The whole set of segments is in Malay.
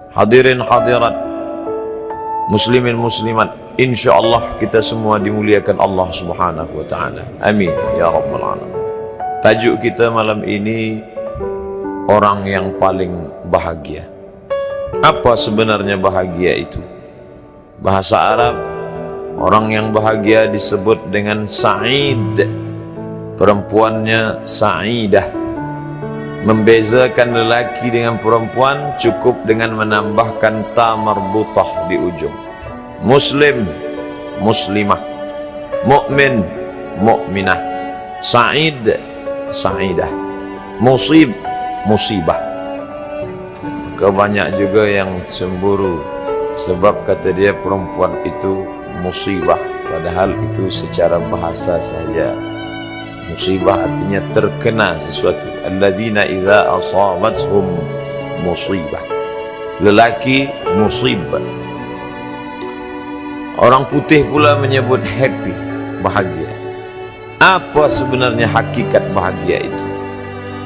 Hadirin hadirat, muslimin muslimat, insyaallah kita semua dimuliakan Allah Subhanahu wa taala. Amin ya rabbal alamin. Tajuk kita malam ini, orang yang paling bahagia. Apa sebenarnya bahagia itu? Bahasa Arab, orang yang bahagia disebut dengan sa'id. Perempuannya sa'idah. Membezakan lelaki dengan perempuan cukup dengan menambahkan ta marbutah di ujung. Muslim, muslimah. Mukmin, mukminah. Sa'id, sa'idah. Musib, musibah. Banyak juga yang cemburu sebab kata dia perempuan itu musibah, padahal itu secara bahasa saja. Musibah artinya terkena sesuatu. Alladzina idza asabatuhum musibah. Lelaki musibah. Orang putih pula menyebut happy, bahagia. Apa sebenarnya hakikat bahagia itu?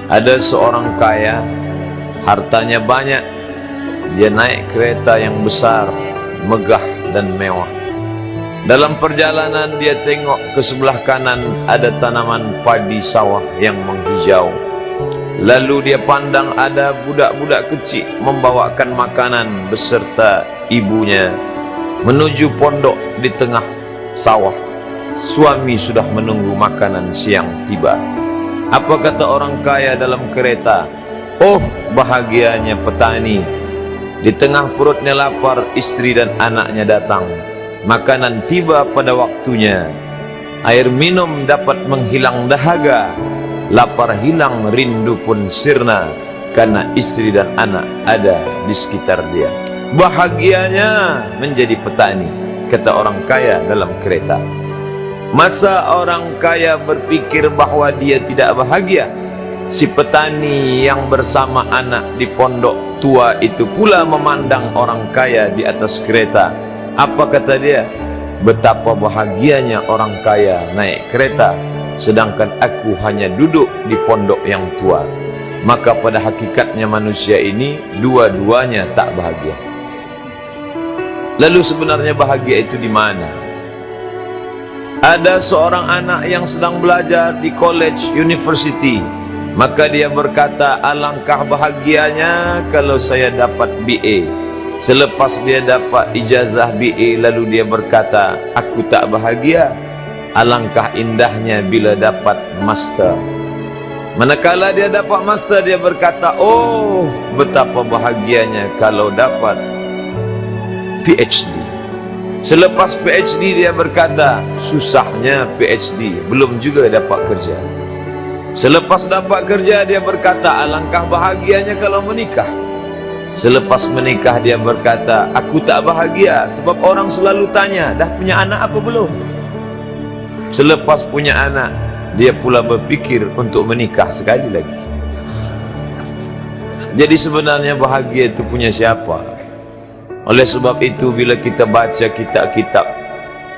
Ada seorang kaya, hartanya banyak, dia naik kereta yang besar, megah dan mewah. Dalam perjalanan dia tengok ke sebelah kanan ada tanaman padi sawah yang menghijau. Lalu dia pandang ada budak-budak kecil membawakan makanan beserta ibunya menuju pondok di tengah sawah. Suami sudah menunggu makanan siang tiba. Apa kata orang kaya dalam kereta? Oh, bahagianya petani. Di tengah perutnya lapar, istri dan anaknya datang. Makanan tiba pada waktunya. Air minum dapat menghilang dahaga. Lapar hilang, rindu pun sirna, karena istri dan anak ada di sekitar dia. Bahagianya menjadi petani, kata orang kaya dalam kereta. Masa orang kaya berpikir bahwa dia tidak bahagia? Si petani yang bersama anak di pondok tua itu pula memandang orang kaya di atas kereta. Apa kata dia? Betapa bahagianya orang kaya naik kereta, sedangkan aku hanya duduk di pondok yang tua. Maka pada hakikatnya manusia ini dua-duanya tak bahagia. Lalu sebenarnya bahagia itu di mana? Ada seorang anak yang sedang belajar di college, university. Maka dia berkata, alangkah bahagianya kalau saya dapat BA. Selepas dia dapat ijazah BA, lalu dia berkata, aku tak bahagia. Alangkah indahnya bila dapat master. Manakala dia dapat master, dia berkata, oh, betapa bahagianya kalau dapat PhD. Selepas PhD dia berkata, susahnya PhD, belum juga dapat kerja. Selepas dapat kerja dia berkata, alangkah bahagianya kalau menikah. Selepas menikah dia berkata, aku tak bahagia sebab orang selalu tanya, dah punya anak apa belum? Selepas punya anak, dia pula berpikir untuk menikah sekali lagi. Jadi sebenarnya bahagia itu punya siapa? Oleh sebab itu bila kita baca kitab-kitab,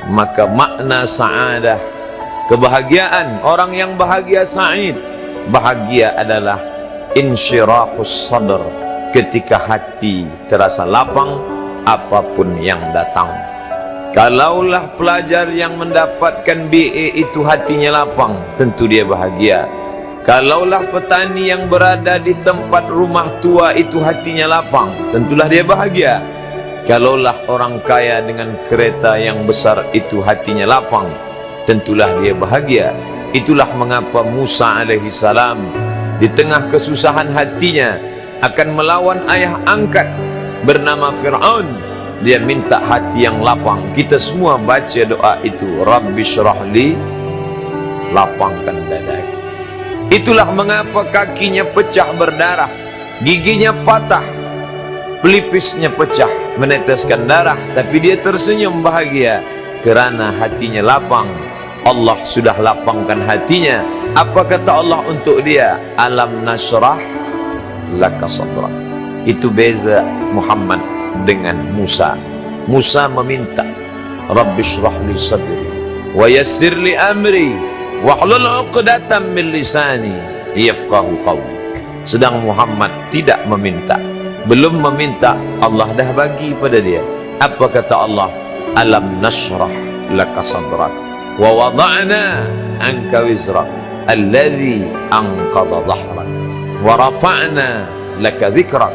maka makna sa'adah, kebahagiaan, orang yang bahagia sa'id, bahagia adalah insyirahus sadr, ketika hati terasa lapang apapun yang datang. Kalaulah pelajar yang mendapatkan BA itu hatinya lapang, tentu dia bahagia. Kalaulah petani yang berada di tempat rumah tua itu hatinya lapang, tentulah dia bahagia. Kalaulah orang kaya dengan kereta yang besar itu hatinya lapang, tentulah dia bahagia. Itulah mengapa Musa alaihissalam di tengah kesusahan hatinya akan melawan ayah angkat bernama Fir'aun. Dia minta hati yang lapang. Kita semua baca doa itu, Rabbi syrahli, lapangkan dadaku. Itulah mengapa kakinya pecah berdarah, giginya patah, pelipisnya pecah meneteskan darah, tapi dia tersenyum bahagia kerana hatinya lapang. Allah sudah lapangkan hatinya. Apa kata Allah untuk dia? Alam nasrah laka sadra. Itu beza Muhammad dengan Musa. Musa meminta, Rabbi syrah li sadri wa yassir li amri wahlul 'uqdatam min lisani yafqahu qawli. Sedang Muhammad tidak meminta. belum meminta, Allah dah bagi pada dia. Apa kata Allah? Alam nashrah laka sadrak wa wada'na anka wizrak alladhi anqadha dhahrak wa rafa'na laka dhikrak.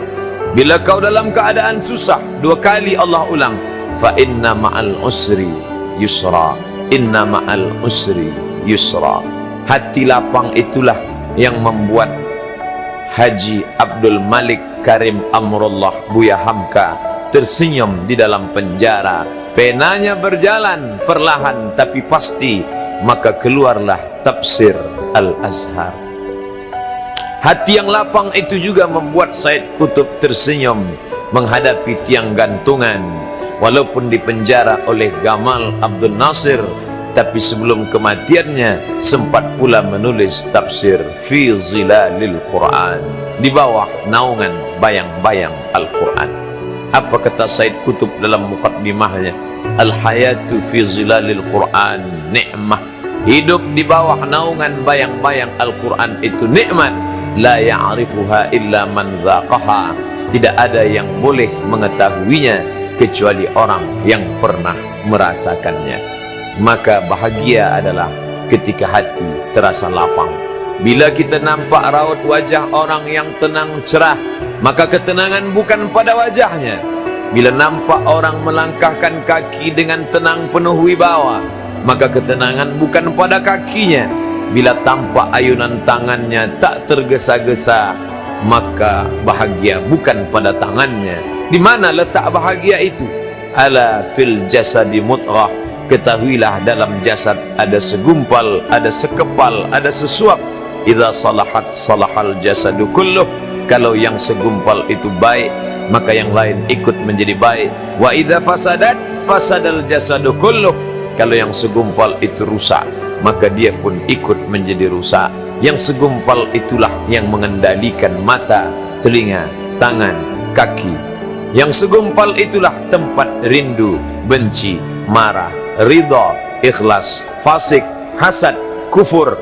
Bila kau dalam keadaan susah, dua kali Allah ulang, fa inna ma'al usri yusra, inna ma'al usri yusra. Hati lapang itulah yang membuat Haji Abdul Malik Karim Amrullah Buya Hamka tersenyum di dalam penjara. Penanya berjalan perlahan tapi pasti, maka keluarlah tafsir Al-Azhar. Hati yang lapang itu juga membuat Said Qutb tersenyum menghadapi tiang gantungan, walaupun dipenjara oleh Gamal Abdul Nasir, tapi sebelum kematiannya sempat pula menulis tafsir Fi Zilalil Quran, di bawah naungan bayang-bayang Al-Quran. Apa kata Said Qutb dalam muqaddimahnya? Al-hayatu fi zilalil Quran ni'mah. Hidup di bawah naungan bayang-bayang Al-Quran itu nikmat. La ya'rifuha illa man zaqaha. Tidak ada yang boleh mengetahuinya kecuali orang yang pernah merasakannya. Maka bahagia adalah ketika hati terasa lapang. Bila kita nampak raut wajah orang yang tenang cerah, maka ketenangan bukan pada wajahnya. Bila nampak orang melangkahkan kaki dengan tenang penuh wibawa, maka ketenangan bukan pada kakinya. Bila tampak ayunan tangannya tak tergesa-gesa, maka bahagia bukan pada tangannya. Di mana letak bahagia itu? Ala fil jasadi mutrah. Ketahuilah dalam jasad ada segumpal, ada sekepal, ada sesuap. Idza salahat salahal jasadu kulluh. Kalau yang segumpal itu baik, maka yang lain ikut menjadi baik. Wa idza fasadat fasadal jasadu kulluh. Kalau yang segumpal itu rusak, maka dia pun ikut menjadi rusak. Yang segumpal itulah yang mengendalikan mata, telinga, tangan, kaki. Yang segumpal itulah tempat rindu, benci, marah, ridha, ikhlas, fasik, hasad, kufur.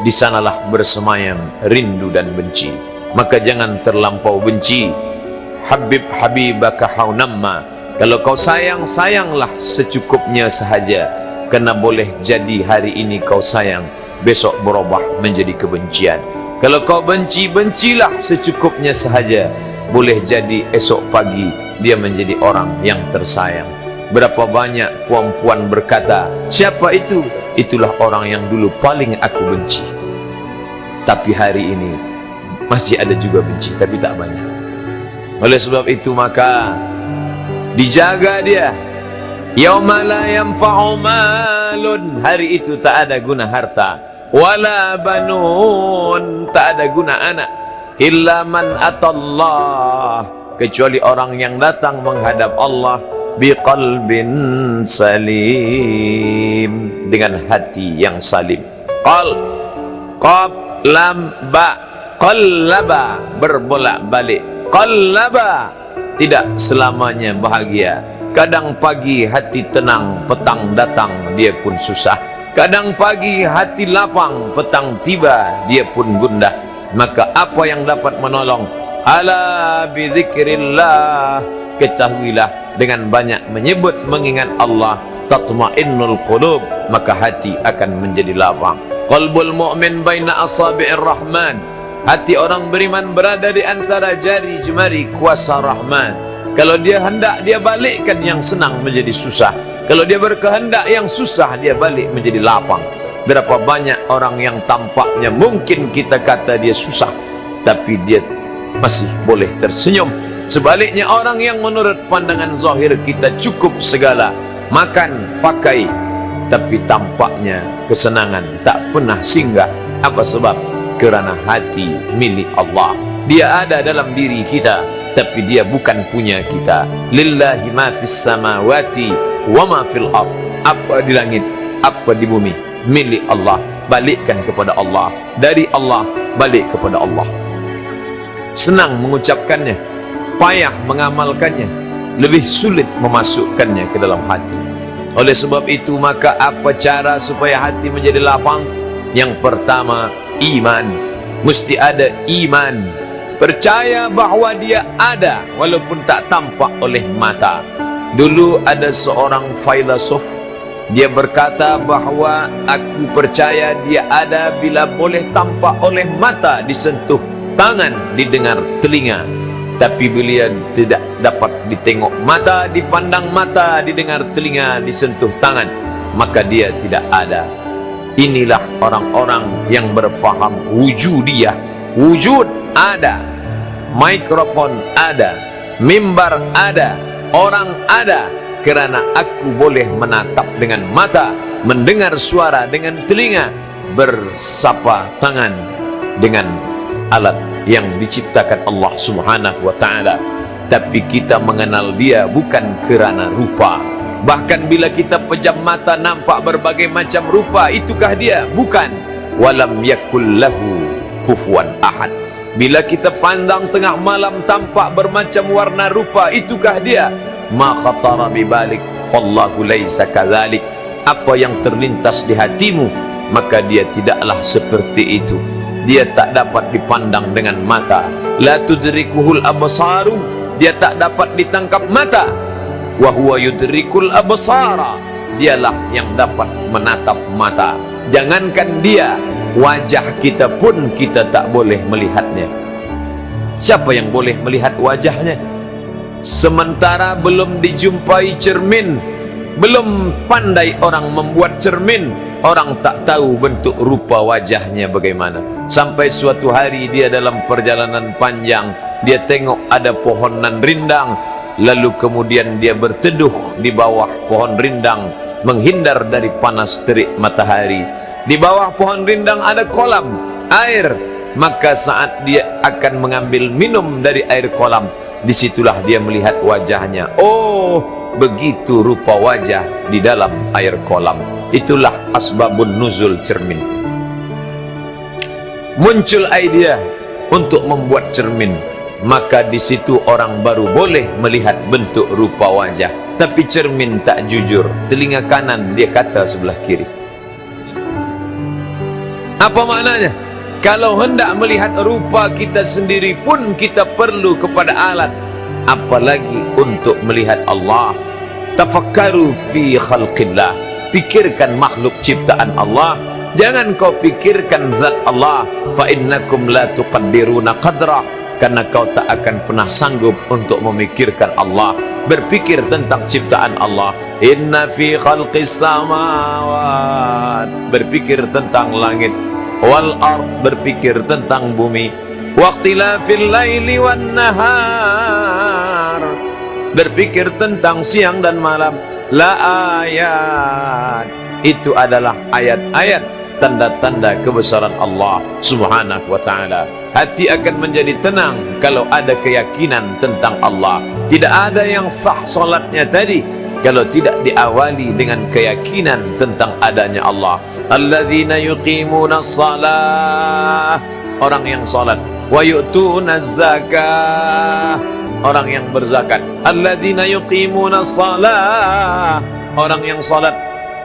Di sanalah bersemayam rindu dan benci. Maka jangan terlampau benci. Habib habibaka haunamma. Kalau kau sayang, sayanglah secukupnya sahaja. Karena boleh jadi hari ini kau sayang, besok berubah menjadi kebencian. Kalau kau benci, bencilah secukupnya sahaja. Boleh jadi esok pagi dia menjadi orang yang tersayang. Berapa banyak puan-puan berkata, siapa itu? Itulah orang yang dulu paling aku benci. Tapi hari ini masih ada juga benci, tapi tak banyak. Oleh sebab itu maka dijaga dia. Yauma la yanfa'u malun, hari itu tak ada guna harta, wala banun, tak ada guna anak, illa man atallah, kecuali orang yang datang menghadap Allah biqalbin salim, dengan hati yang salim. Qal, qaf, lam, ba, qallaba, berbolak-balik. Qallaba, tidak selamanya bahagia. Kadang pagi hati tenang, petang datang dia pun susah. Kadang pagi hati lapang, petang tiba dia pun gundah. Maka apa yang dapat menolong? Ala bizikrillah, ketahuilah dengan banyak menyebut mengingat Allah, tatma'innul qulub, maka hati akan menjadi lapang. Qalbul mu'min baina asabi'ir rahman, hati orang beriman berada di antara jari jemari kuasa Rahman. Kalau dia hendak, dia balikkan yang senang menjadi susah. Kalau dia berkehendak yang susah, dia balik menjadi lapang. Berapa banyak orang yang tampaknya mungkin kita kata dia susah, tapi dia masih boleh tersenyum. Sebaliknya orang yang menurut pandangan zahir kita cukup segala, makan, pakai, tapi tampaknya kesenangan tak pernah singgah. Apa sebab? Kerana hati milik Allah. Dia ada dalam diri kita, tapi dia bukan punya kita. Lillahi ma fis samawati wa ma fil ard. Apa di langit, apa di bumi, milik Allah. Balikkan kepada Allah. Dari Allah, balik kepada Allah. Senang mengucapkannya, payah mengamalkannya, lebih sulit memasukkannya ke dalam hati. Oleh sebab itu maka apa cara supaya hati menjadi lapang? Yang pertama, iman. Mesti ada iman. percaya bahwa dia ada walaupun tak tampak oleh mata. Dulu ada seorang filosof, dia berkata bahwa aku percaya dia ada bila boleh tampak oleh mata, disentuh tangan, didengar telinga. Tapi bila tidak dapat ditengok mata, dipandang mata, didengar telinga, disentuh tangan, maka dia tidak ada. Inilah orang-orang yang berfaham wujudiyah. Wujud ada, mikrofon ada, mimbar ada, orang ada, kerana aku boleh menatap dengan mata, mendengar suara dengan telinga, bersapa tangan dengan alat yang diciptakan Allah Subhanahu wa ta'ala. Tapi kita mengenal dia bukan kerana rupa. Bahkan bila kita pejam mata nampak berbagai macam rupa, itukah dia? Bukan. Walam yakul lahu kufuwan ahad. Bila kita pandang tengah malam tampak bermacam warna rupa, itukah dia? Ma khatara bibalik fallahu laisa kadzalik. Apa yang terlintas di hatimu, maka dia tidaklah seperti itu. Dia tak dapat dipandang dengan mata. La tudrikuhul absaru, dia tak dapat ditangkap mata. Wa huwa yudrikul absara, dialah yang dapat menatap mata. Jangankan dia, wajah kita pun kita tak boleh melihatnya. Siapa yang boleh melihat wajahnya? Sementara belum dijumpai cermin, belum pandai orang membuat cermin, orang tak tahu bentuk rupa wajahnya bagaimana. Sampai suatu hari dia dalam perjalanan panjang, dia tengok ada pohonan rindang, lalu kemudian dia berteduh di bawah pohon rindang, menghindar dari panas terik matahari. Di bawah pohon rindang ada kolam air, maka saat dia akan mengambil minum dari air kolam, disitulah dia melihat wajahnya. Oh, begitu rupa wajah di dalam air kolam. Itulah asbabun nuzul cermin. Muncul idea untuk membuat cermin, maka di situ orang baru boleh melihat bentuk rupa wajah. Tapi cermin tak jujur, telinga kanan dia kata sebelah kiri. Apa maknanya? Kalau hendak melihat rupa kita sendiri pun kita perlu kepada alat, apalagi untuk melihat Allah. Tafakkaru fi khalqillah, pikirkan makhluk ciptaan Allah, jangan kau pikirkan zat Allah. Fa innakum la tuqaddiruna qadrah, karena kau tak akan pernah sanggup untuk memikirkan Allah. Berpikir tentang ciptaan Allah. Inna fi khalqis samawat, berpikir tentang langit, wal ard, berpikir tentang bumi, waqtilafil laili wan nahar, berpikir tentang siang dan malam. La ayat, itu adalah ayat-ayat, tanda-tanda kebesaran Allah Subhanahu wa ta'ala. Hati akan menjadi tenang kalau ada keyakinan tentang Allah. Tidak ada yang sah solatnya tadi kalau tidak diawali dengan keyakinan tentang adanya Allah. Alladzina yuqimuna shalah, orang yang salat. Wa yu'tuna zakah, orang yang berzakat. Alladzina yuqimuna shalah, orang yang salat.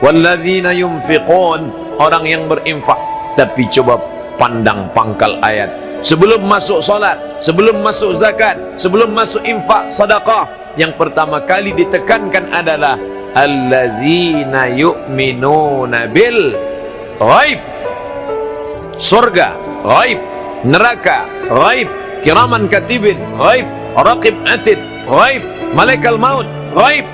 Walladzina yunfiqun, orang yang berinfak. Tapi coba pandang pangkal ayat. Sebelum masuk salat, sebelum masuk zakat, sebelum masuk infak, sedekah, yang pertama kali ditekankan adalah allazina yu'minuna bil ghaib. Surga ghaib, neraka ghaib, kiraman katibin ghaib, raqib atid ghaib, malaikat maut ghaib.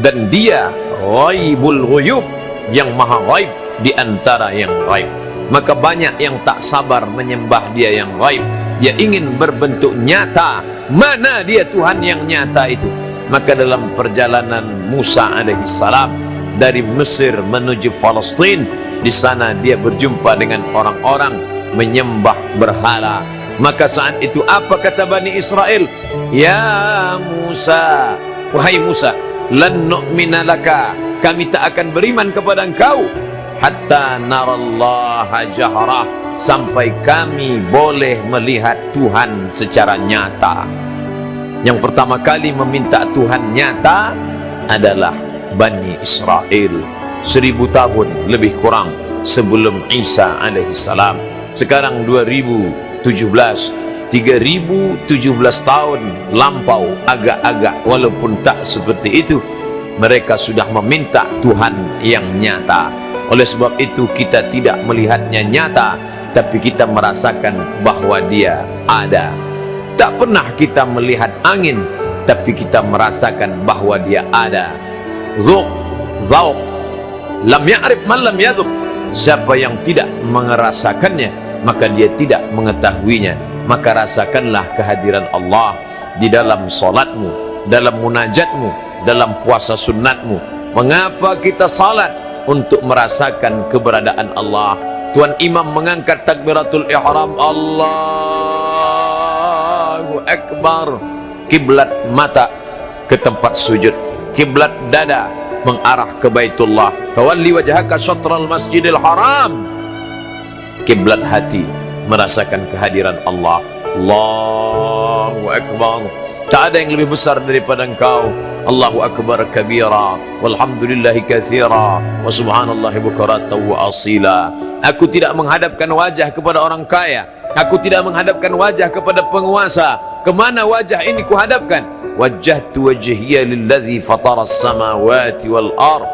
Dan dia ghaibul ghuyub, yang maha ghaib di antara yang ghaib. Maka banyak yang tak sabar menyembah dia yang ghaib. Dia ingin berbentuk nyata. Mana dia Tuhan yang nyata itu? Maka dalam perjalanan Musa alaihissalam dari Mesir menuju Palestin, di sana dia berjumpa dengan orang-orang menyembah berhala. Maka saat itu apa kata Bani Israel? Ya Musa, wahai Musa, lan nu'mina laka, kami tak akan beriman kepada engkau hatta narallaha jahrah, sampai kami boleh melihat Tuhan secara nyata. Yang pertama kali meminta Tuhan nyata adalah Bani Israel 1000 tahun lebih kurang sebelum Isa alaihissalam. Sekarang 2017, 3017 tahun lampau agak-agak, walaupun tak seperti itu, mereka sudah meminta Tuhan yang nyata. Oleh sebab itu kita tidak melihatnya nyata, tapi kita merasakan bahwa dia ada. Tak pernah kita melihat angin, tapi kita merasakan bahwa dia ada. Zuq, zauq, lam ya'rif man lam yadhuq. Siapa yang tidak merasakannya, maka dia tidak mengetahuinya. Maka rasakanlah kehadiran Allah di dalam salatmu, dalam munajatmu, dalam puasa sunnatmu. Mengapa kita salat? Untuk merasakan keberadaan Allah. Tuan Imam mengangkat takbiratul ihram, Allahu Akbar. Kiblat mata ke tempat sujud, kiblat dada mengarah ke Baitullah. Tawalli wajhaka syatral masjidil haram. Kiblat hati merasakan kehadiran Allah. Allahu Akbar. Tak ada yang lebih besar daripada engkau. Allahu Akbar kabira, walhamdulillahi katsira, wa subhanallahi bukratan wa asila. Aku tidak menghadapkan wajah kepada orang kaya, aku tidak menghadapkan wajah kepada penguasa. Kemana wajah ini kuhadapkan? Wajjahtu wajhiya lillazi fatara as-samawati wal ard.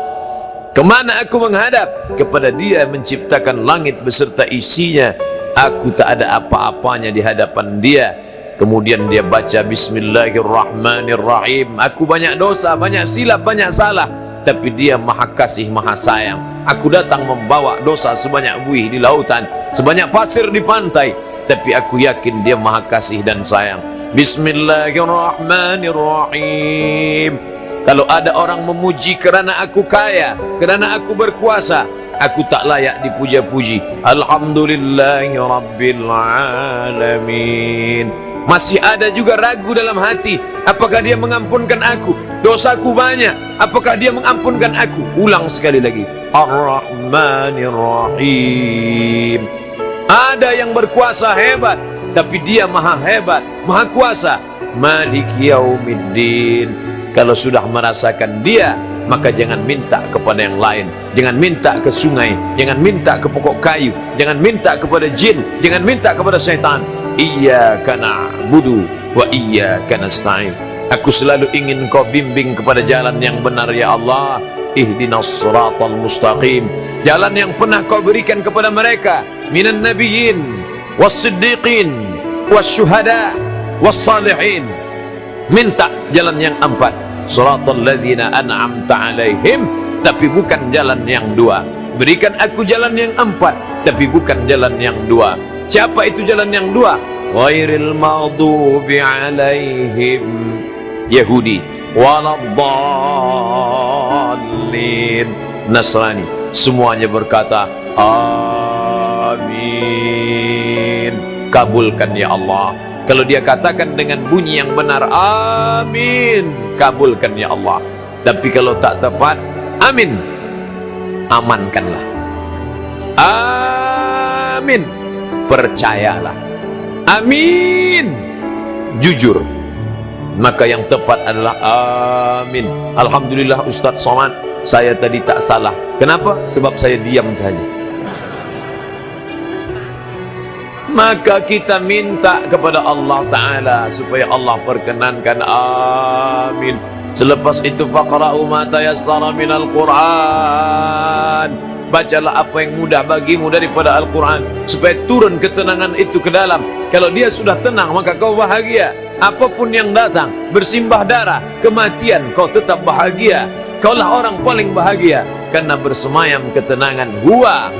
Kemana aku menghadap? Kepada Dia menciptakan langit beserta isinya. Aku tak ada apa-apanya di hadapan Dia. Kemudian dia baca Bismillahirrahmanirrahim. Aku banyak dosa, banyak silap, banyak salah, tapi Dia maha kasih, maha sayang. Aku datang membawa dosa sebanyak buih di lautan, sebanyak pasir di pantai, tapi aku yakin Dia maha kasih dan sayang. Bismillahirrahmanirrahim. Kalau ada orang memuji kerana aku kaya, kerana aku berkuasa, aku tak layak dipuja-puji. Alhamdulillahi Rabbil Alamin. Masih ada juga ragu dalam hati, apakah Dia mengampunkan aku? Dosaku banyak, apakah Dia mengampunkan aku? Ulang sekali lagi, Ar-Rahmanir-Rahim. Ada yang berkuasa hebat, tapi Dia maha hebat, maha kuasa. Malik Yaumiddin. Kalau sudah merasakan Dia, maka jangan minta kepada yang lain. Jangan minta ke sungai, jangan minta ke pokok kayu, jangan minta kepada jin, jangan minta kepada syaitan. Iyyaka na'budu wa iyyaka nasta'in. Aku selalu ingin Kau bimbing kepada jalan yang benar ya Allah. Ihdinas siratal mustaqim. Jalan yang pernah Kau berikan kepada mereka, minan nabiyyin was-siddiqin was-syuhada was-salihin. Minta jalan yang 4, siratal ladzina an'amta alaihim, tapi bukan jalan yang 2. Berikan aku jalan yang 4, tapi bukan jalan yang 2. Siapa itu jalan yang 2? Ghairil maghdubi alaihim, Yahudi, waladdallin, Nasrani. Semuanya berkata amin. Kabulkan ya Allah. Kalau dia katakan dengan bunyi yang benar, amin, kabulkan ya Allah. Tapi kalau tak tepat, amin, amankanlah. Amin, percayalah. Amin, jujur. Maka yang tepat adalah amin. Alhamdulillah Ustaz Somad, saya tadi tak salah. Kenapa? Sebab saya diam saja. Maka kita minta kepada Allah Ta'ala supaya Allah perkenankan, amin. Selepas itu faqra'u ma tayassara minal Qur'an. Bacalah apa yang mudah bagimu daripada Al-Quran, supaya turun ketenangan itu ke dalam. Kalau dia sudah tenang, maka kau bahagia. Apapun yang datang, bersimbah darah, kematian, kau tetap bahagia. Kaulah orang paling bahagia, karena bersemayam ketenangan. Huwa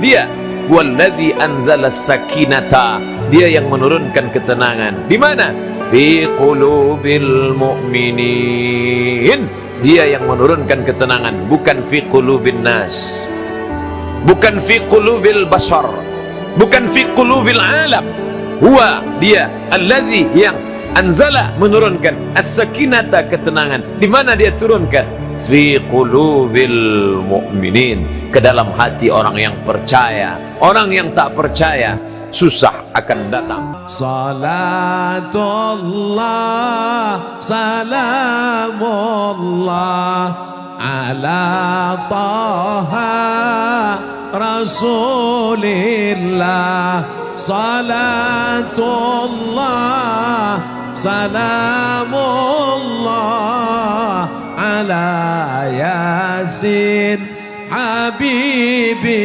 dia, huwallazi anzala sakinata, dia yang menurunkan ketenangan. Di mana? Fi qulubil mu'minin. Dia yang menurunkan ketenangan, bukan fi qulubin nas, bukan fi qulubil bashar, bukan fi qulubil alam. Huwa dia, allazi yang anzala menurunkan, as-sakinata ketenangan. Di mana dia turunkan? Fi qulubil mu'minin, ke dalam hati orang yang percaya. Orang yang tak percaya susah akan datang. Salatullah salamullah ala taha rasulillah salatullah salamullah ala yasin habibillah.